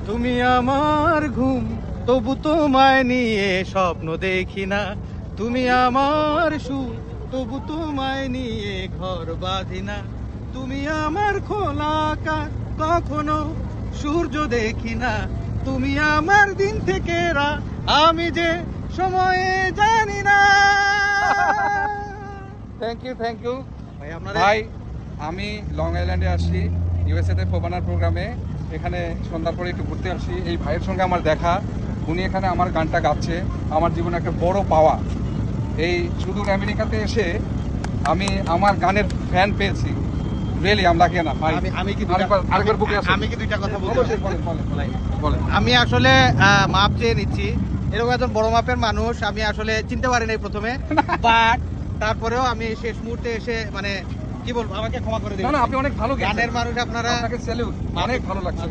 তুমি আমার ঘুম, তবু তোমায় নিয়ে স্বপ্ন দেখি না। তুমি আমার সুর, তবু তোমায় নিয়ে ঘর বাঁধি না। তুমি আমার খোলা আকাশ, কখনো সূর্য দেখি না। তুমি আমার দিন থেকে রাত, আমি যে সময়ে জানি না। থ্যাংক ইউ ভাই আপনার ভাই। আমি লং আইল্যান্ডে আসছি ইউএসএ তে ফোবানার প্রোগ্রামে। এখানে সন্ধ্যার পরে একটু ঘুরতে আসছি। এই ভাইয়ের সঙ্গে আমার দেখা, উনি এখানে আমার গানটা গাচ্ছে। আমার জীবনে একটা বড় পাওয়া। এই সুদূর আমেরিকাতে এসে আমি আমার গানের ফ্যান পেয়েছি। রিয়েলি আই এম লাকি না ভাই। আমি কি আরেকবার বুকে আসুন। আমি কি দুইটা কথা বলতে অবশ্যই বলেন বলেন। আমি আসলে মাপ চেয়ে নিচ্ছি। এরকম একজন বড় মাপের মানুষ আমি আসলে চিনতে পারি নাই প্রথমে, বাট তারপরেও আমি শেষ মুহূর্তে এসে মানে কি বলবো, আমাকে ক্ষমা করে না দিবেন। না, আপনি অনেক ভালো গানের মানুষ আপনারা, আপনাকে স্যালুট, অনেক ভালো লাগছে।